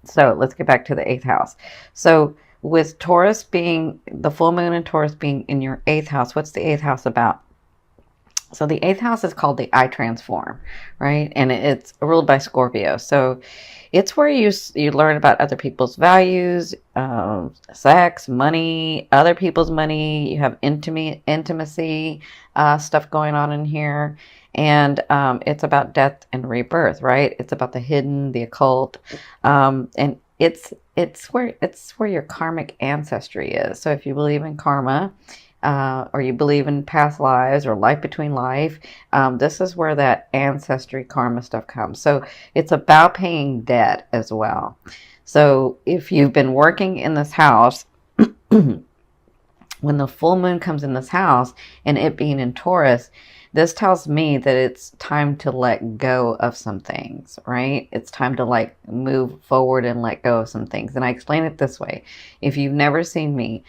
So let's get back to the eighth house. So with Taurus being the full moon and Taurus being in your eighth house, what's the eighth house about? So the eighth house is called the I transform, right? And it's ruled by Scorpio. So it's where you learn about other people's values, sex, money, other people's money. You have intimacy stuff going on in here, and it's about death and rebirth, right? It's about the hidden, the occult, and it's where your karmic ancestry is. So if you believe in karma, or you believe in past lives or life between life, this is where that ancestry karma stuff comes. So it's about paying debt as well. So if you've been working in this house, when the full moon comes in this house and it being in Taurus, this tells me that it's time to let go of some things, right? It's time to like move forward and let go of some things. And I explain it this way. If you've never seen me,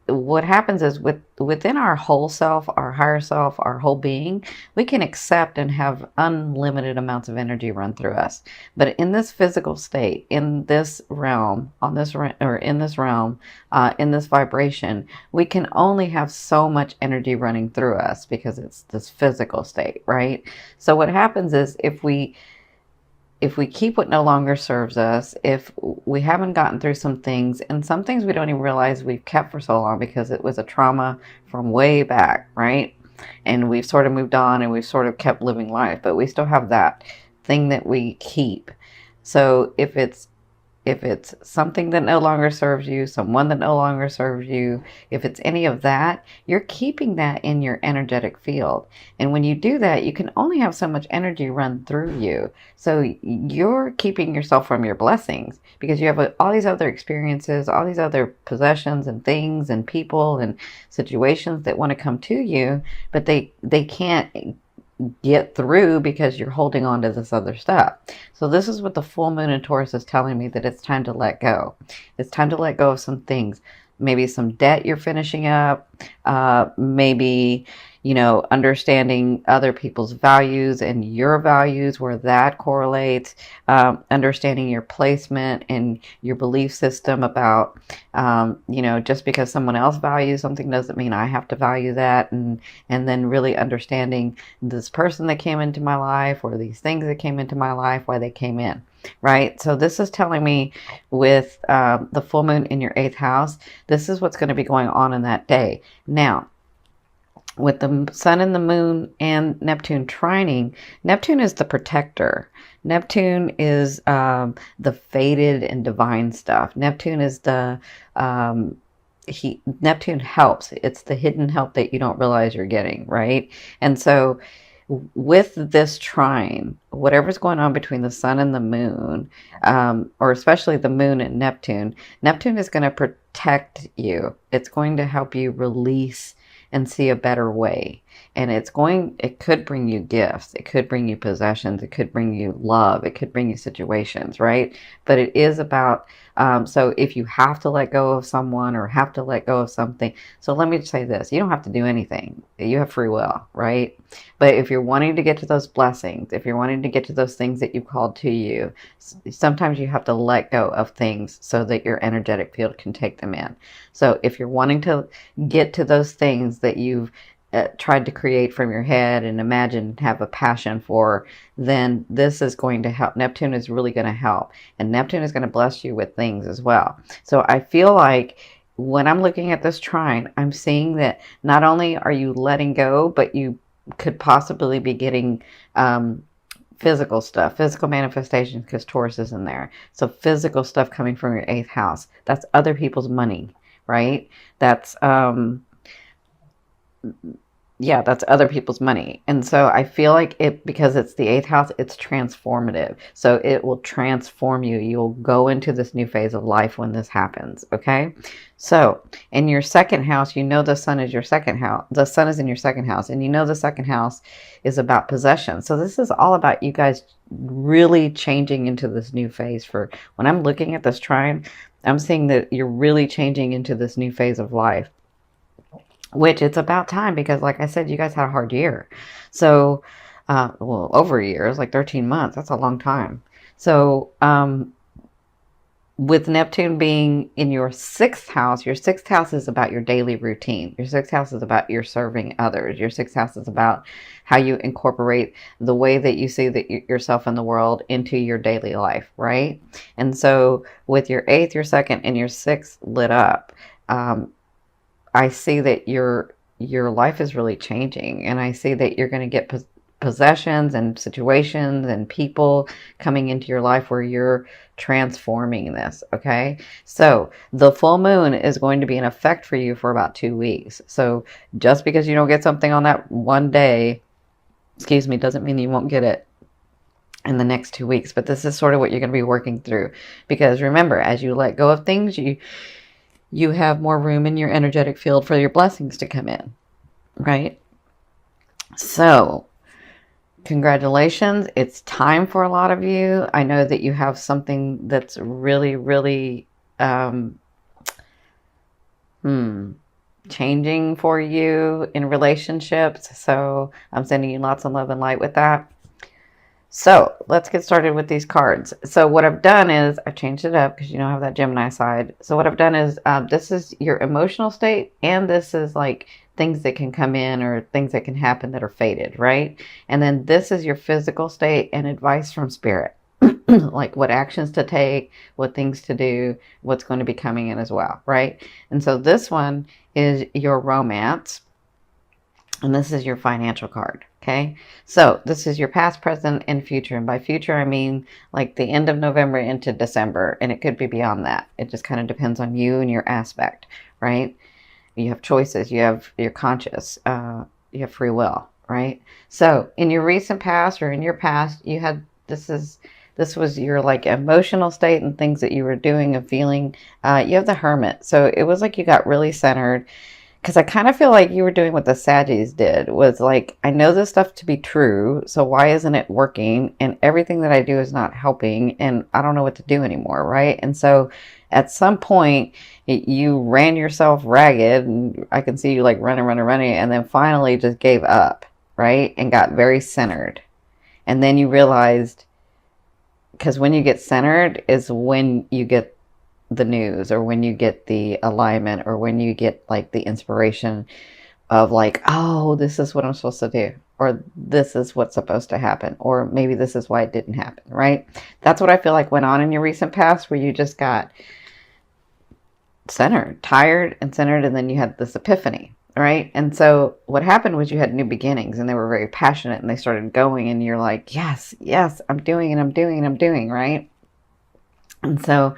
what happens is within our whole self, our higher self, our whole being, we can accept and have unlimited amounts of energy run through us. But in this physical state, in this realm, in this realm, in this vibration, we can only have so much energy running through us because it's this physical state, right? So what happens is if we keep what no longer serves us, if we haven't gotten through some things, and some things we don't even realize we've kept for so long because it was a trauma from way back, right? And we've sort of moved on and we've sort of kept living life, but we still have that thing that we keep. So if it's something that no longer serves you, someone that no longer serves you, if it's any of that, you're keeping that in your energetic field. And when you do that, you can only have so much energy run through you. So you're keeping yourself from your blessings because you have all these other experiences, all these other possessions and things and people and situations that want to come to you, but they can't get through because you're holding on to this other stuff. So this is what the full moon in Taurus is telling me, that it's time to let go. It's time to let go of some things. Maybe some debt you're finishing up. Maybe, understanding other people's values and your values, where that correlates. Understanding your placement and your belief system about, just because someone else values something doesn't mean I have to value that. And then really understanding this person that came into my life or these things that came into my life, why they came in. Right. So this is telling me with the full moon in your eighth house, this is what's going to be going on in that day. Now, with the sun and the moon and Neptune trining, Neptune is the protector. Neptune is the fated and divine stuff. Neptune is Neptune helps. It's the hidden help that you don't realize you're getting, right? And so with this trine, whatever's going on between the sun and the moon, or especially the moon and Neptune is going to protect you. It's going to help you release and see a better way. And it could bring you gifts. It could bring you possessions. It could bring you love. It could bring you situations, right? But it is about, so if you have to let go of someone or have to let go of something, so let me say this, you don't have to do anything. You have free will, right? But if you're wanting to get to those blessings, if you're wanting to get to those things that you've called to you, sometimes you have to let go of things so that your energetic field can take them in. So if you're wanting to get to those things that you've tried to create from your head and imagine and have a passion for, then this is going to help. Neptune is really going to help. And Neptune is going to bless you with things as well. So I feel like when I'm looking at this trine, I'm seeing that not only are you letting go, but you could possibly be getting physical stuff, physical manifestations, because Taurus is in there. So physical stuff coming from your eighth house. That's other people's money, right? That's that's other people's money. And so I feel like because it's the eighth house, it's transformative. So it will transform you. You'll go into this new phase of life when this happens. Okay. So in your second house, the sun is your second house. The sun is in your second house, and the second house is about possession. So this is all about you guys really changing into this new phase. For when I'm looking at this trine, I'm seeing that you're really changing into this new phase of life. Which it's about time, because like I said, you guys had a hard year. So, over a year, it's like 13 months. That's a long time. So, with Neptune being in your sixth house is about your daily routine. Your sixth house is about your serving others. Your sixth house is about how you incorporate the way that you see that yourself in the world into your daily life, right? And so with your eighth, your second, and your sixth lit up, I see that your life is really changing, and I see that you're going to get possessions and situations and people coming into your life where you're transforming this. Okay, so the full moon is going to be in effect for you for about 2 weeks. So just because you don't get something on that one day, excuse me, doesn't mean you won't get it in the next 2 weeks. But this is sort of what you're going to be working through, because remember, as you let go of things, you have more room in your energetic field for your blessings to come in, right? So congratulations. It's time for a lot of you. I know that you have something that's really, really changing for you in relationships. So I'm sending you lots of love and light with that. So let's get started with these cards. So what I've done is I've changed it up because you know I have that Gemini side. So what I've done is this is your emotional state, and this is like things that can come in or things that can happen that are fated, right? And then this is your physical state and advice from spirit, like what actions to take, what things to do, what's going to be coming in as well, right? And so this one is your romance, and this is your financial card. Okay, so this is your past, present, and future. And by future, I mean like the end of November into December. And it could be beyond that. It just kind of depends on you and your aspect, right? You have choices. You're conscious. You have free will, right? So in your recent past or in your past, you had, this was your like emotional state and things that you were doing and feeling. You have the Hermit. So it was like you got really centered. Because I kind of feel like you were doing what the Saggies did, was like, I know this stuff to be true, so why isn't it working? And everything that I do is not helping, and I don't know what to do anymore, right? And so at some point, you ran yourself ragged, and I can see you like running, and then finally just gave up, right? And got very centered. And then you realized, because when you get centered is when you get the news, or when you get the alignment, or when you get like the inspiration of like, oh, this is what I'm supposed to do, or this is what's supposed to happen, or maybe this is why it didn't happen, right? That's what I feel like went on in your recent past, where you just got centered, tired and centered, and then you had this epiphany, right? And so what happened was you had new beginnings, and they were very passionate, and they started going, and you're like, yes, I'm doing it, I'm doing, right? And so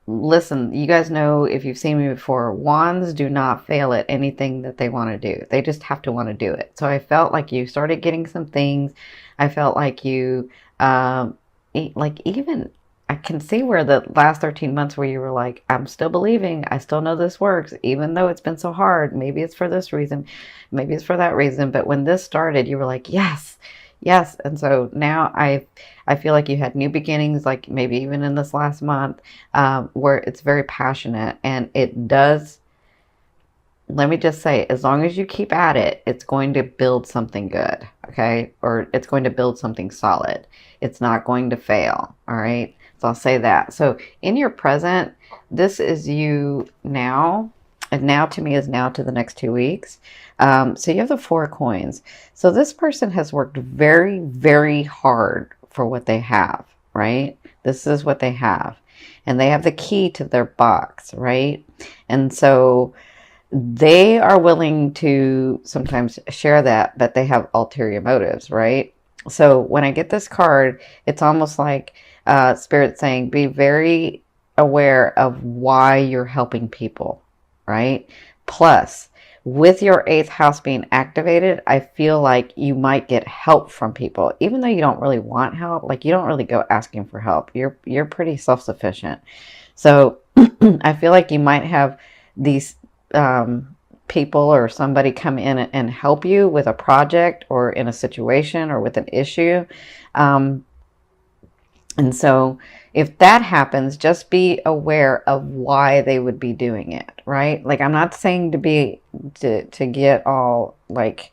listen, you guys know, if you've seen me before, wands do not fail at anything that they want to do. They just have to want to do it. So I felt like you started getting some things. I felt like you, like even, I can see where the last 13 months where you were like, I'm still believing, I still know this works, even though it's been so hard. Maybe it's for this reason, maybe it's for that reason. But when this started, you were like, yes. And so now I feel like you had new beginnings, like maybe even in this last month, where it's very passionate, and it does, let me just say, as long as you keep at it, it's going to build something good, okay? Or it's going to build something solid. It's not going to fail, all right? So I'll say that. So in your present, this is you now, and now to me is now to the next 2 weeks. So you have the 4 of coins. So this person has worked very, very hard for what they have, right? This is what they have. And they have the key to their box, right? And so they are willing to sometimes share that, but they have ulterior motives, right? So when I get this card, it's almost like Spirit saying, be very aware of why you're helping people, right? Plus, with your 8th house being activated, I feel like you might get help from people, even though you don't really want help. Like, you don't really go asking for help. You're pretty self-sufficient. So I feel like you might have these people or somebody come in and help you with a project, or in a situation, or with an issue. And so if that happens, just be aware of why they would be doing it, right? Like, I'm not saying to get all like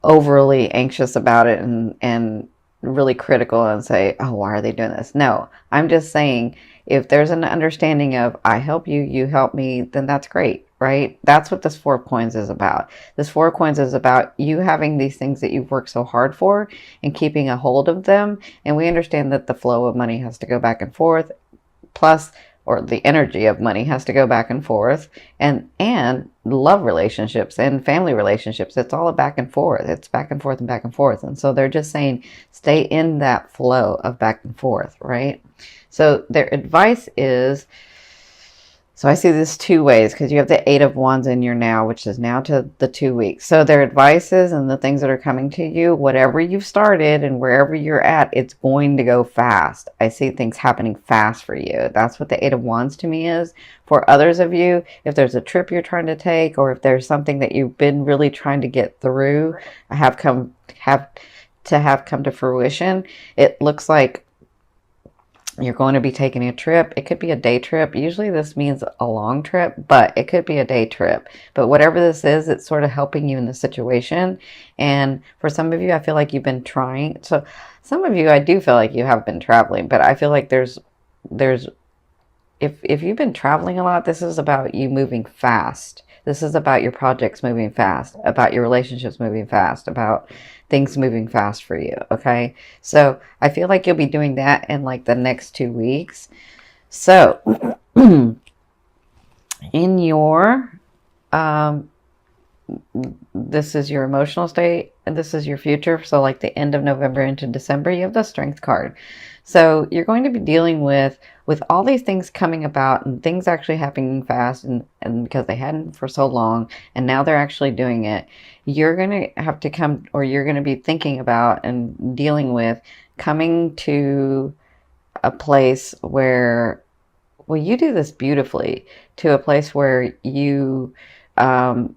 overly anxious about it and really critical and say, oh, why are they doing this? No, I'm just saying if there's an understanding of I help you, you help me, then that's great, right? That's what this Four of Coins is about. This Four of Coins is about you having these things that you've worked so hard for and keeping a hold of them. And we understand that the flow of money has to go back and forth, plus, or the energy of money has to go back and forth, and love relationships and family relationships, it's all a back and forth. It's back and forth and back and forth. And so they're just saying stay in that flow of back and forth, right? So their advice is, so I see this two ways, because you have the Eight of Wands in your now, which is now to the 2 weeks. So their advice is, and the things that are coming to you, whatever you've started and wherever you're at, it's going to go fast. I see things happening fast for you. That's what the Eight of Wands to me is. For others of you, if there's a trip you're trying to take, or if there's something that you've been really trying to get through, have come to fruition, it looks like you're going to be taking a trip. It could be a day trip. Usually this means a long trip, but it could be a day trip. But whatever this is, it's sort of helping you in the situation. And for some of you, I feel like you've been trying. So some of you, I do feel like you have been traveling, but I feel like there's if you've been traveling a lot, this is about you moving fast. This is about your projects moving fast, about your relationships moving fast, about things moving fast for you, okay? So I feel like you'll be doing that in like the next 2 weeks. So in your, this is your emotional state, and this is your future. So like the end of November into December, you have the Strength card. So you're going to be dealing with all these things coming about and things actually happening fast, and because they hadn't for so long, and now they're actually doing it, you're going to have to come, or you're going to be thinking about and dealing with coming to a place where, well, you do this beautifully, to a place where you are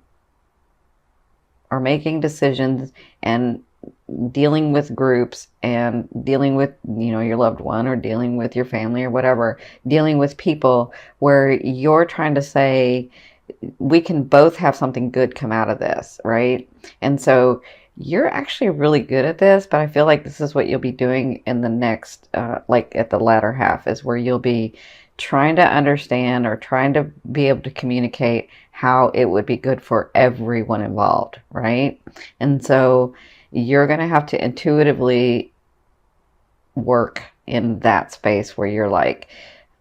making decisions and dealing with groups and dealing with, you know, your loved one, or dealing with your family or whatever, dealing with people where you're trying to say, we can both have something good come out of this, right? And so you're actually really good at this, but I feel like this is what you'll be doing in the next, like at the latter half, is where you'll be trying to understand or trying to be able to communicate how it would be good for everyone involved, right? And so you're going to have to intuitively work in that space where you're like,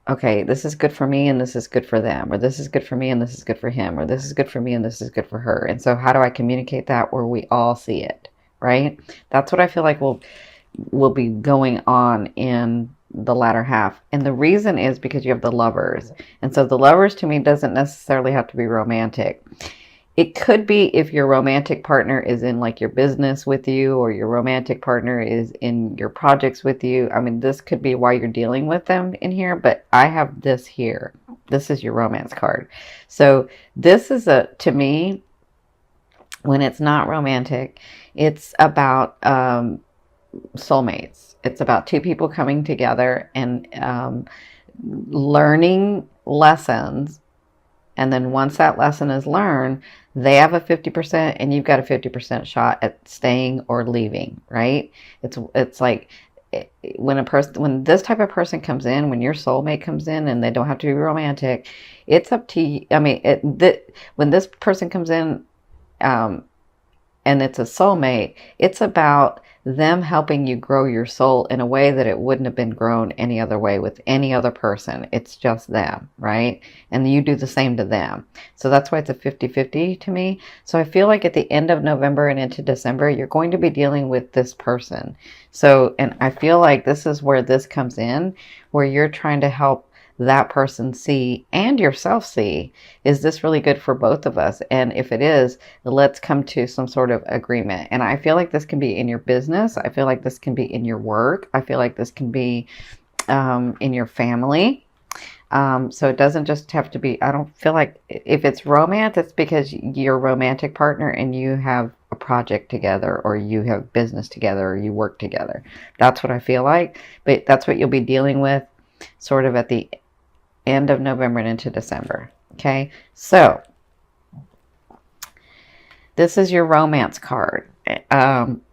okay, this is good for me and this is good for them, or this is good for me and this is good for him, or this is good for me and this is good for her. And so how do I communicate that where we all see it, right? That's what I feel like will be going on in the latter half. And the reason is because you have the Lovers. And so the Lovers to me doesn't necessarily have to be romantic. It could be if your romantic partner is in like your business with you, or your romantic partner is in your projects with you. I mean, this could be why you're dealing with them in here, but I have this here. This is your romance card. So this is to me, when it's not romantic, it's about soulmates. It's about two people coming together and learning lessons. And then once that lesson is learned, they have a 50% and you've got a 50% shot at staying or leaving, right? It's like when this type of person comes in, when your soulmate comes in, and they don't have to be romantic, it's up to you. I mean, when this person comes in, and it's a soulmate, it's about them helping you grow your soul in a way that it wouldn't have been grown any other way with any other person. It's just them, right? And you do the same to them. So that's why it's a 50-50 to me. So I feel like at the end of November and into December, you're going to be dealing with this person. So, and I feel like this is where this comes in, where you're trying to help that person see and yourself see, is this really good for both of us? And if it is, let's come to some sort of agreement. And I feel like this can be in your business. I feel like this can be in your work. I feel like this can be in your family. So it doesn't just have to be, I don't feel like if it's romance, it's because you're a romantic partner and you have a project together, or you have business together, or you work together. That's what I feel like. But that's what you'll be dealing with sort of at the end of November and into December. Okay, so this is your romance card.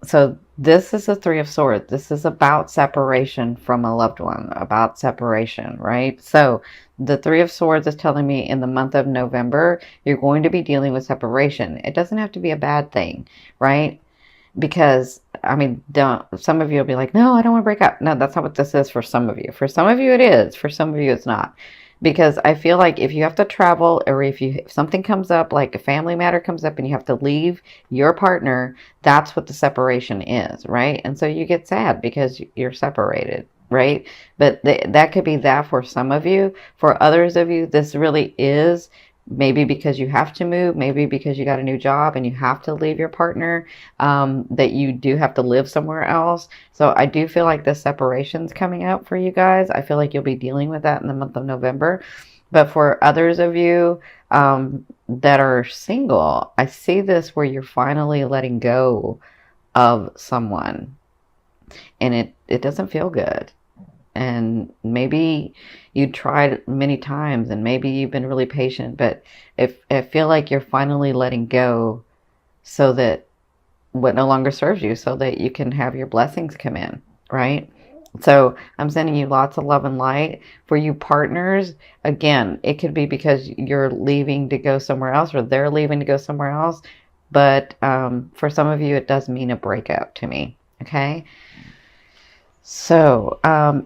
So This is a Three of Swords. This is about separation from a loved one, about separation, right? So the Three of Swords is telling me in the month of November, you're going to be dealing with separation. It doesn't have to be a bad thing, right? Because I mean, don't some of you will be like, no, I don't want to break up. No, that's not what this is for some of you. For some of you it is. For some of you it's not. Because I feel like if you have to travel, or if something comes up, like a family matter comes up and you have to leave your partner, that's what the separation is, right? And so you get sad because you're separated, right? But that could be that for some of you. For others of you, this really is maybe because you have to move, maybe because you got a new job and you have to leave your partner, that you do have to live somewhere else. So I do feel like this separation's coming up for you guys. I feel like you'll be dealing with that in the month of November. But for others of you that are single, I see this where you're finally letting go of someone, and it doesn't feel good. And maybe you tried many times and maybe you've been really patient, but if I feel like you're finally letting go so that what no longer serves you, so that you can have your blessings come in, right? So I'm sending you lots of love and light. For you partners, again, it could be because you're leaving to go somewhere else or they're leaving to go somewhere else. But for some of you, it does mean a breakup to me. Okay. So,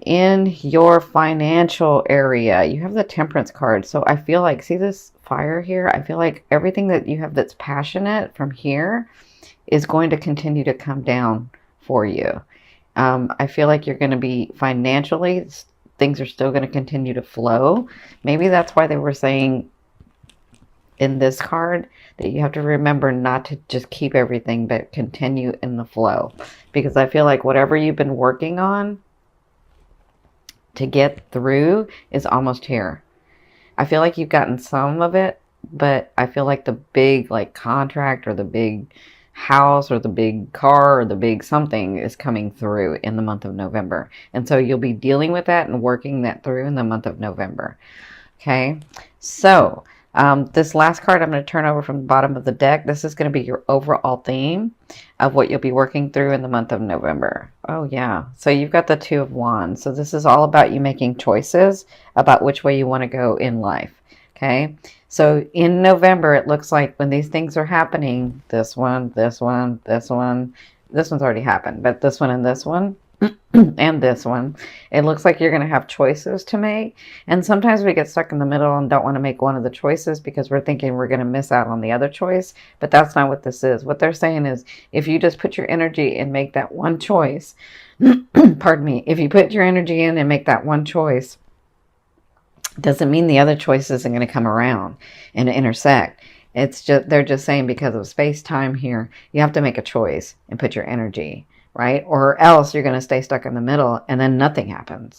in your financial area, you have the Temperance card. So I feel like, see this fire here? I feel like everything that you have that's passionate from here is going to continue to come down for you. I feel like you're going to be financially, things are still going to continue to flow. Maybe that's why they were saying in this card that you have to remember not to just keep everything, but continue in the flow. Because I feel like whatever you've been working on to get through is almost here. I feel like you've gotten some of it, but I feel like the big like contract or the big house or the big car or the big something is coming through in the month of November. And so you'll be dealing with that and working that through in the month of November. Okay, so this last card I'm going to turn over from the bottom of the deck. This is going to be your overall theme of what you'll be working through in the month of November. Oh, yeah. So you've got the Two of Wands. So this is all about you making choices about which way you want to go in life. Okay. So in November, it looks like when these things are happening, this one, this one, this one, this one's already happened, but this one and this one, and this one, it looks like you're going to have choices to make. And sometimes we get stuck in the middle and don't want to make one of the choices because we're thinking we're going to miss out on the other choice. But that's not what this is. What they're saying is if you just put your energy and make that one choice, pardon me, if you put your energy in and make that one choice, doesn't mean the other choice isn't going to come around and intersect. It's just, they're just saying because of space time here, you have to make a choice and put your energy, right? Or else you're going to stay stuck in the middle and then nothing happens,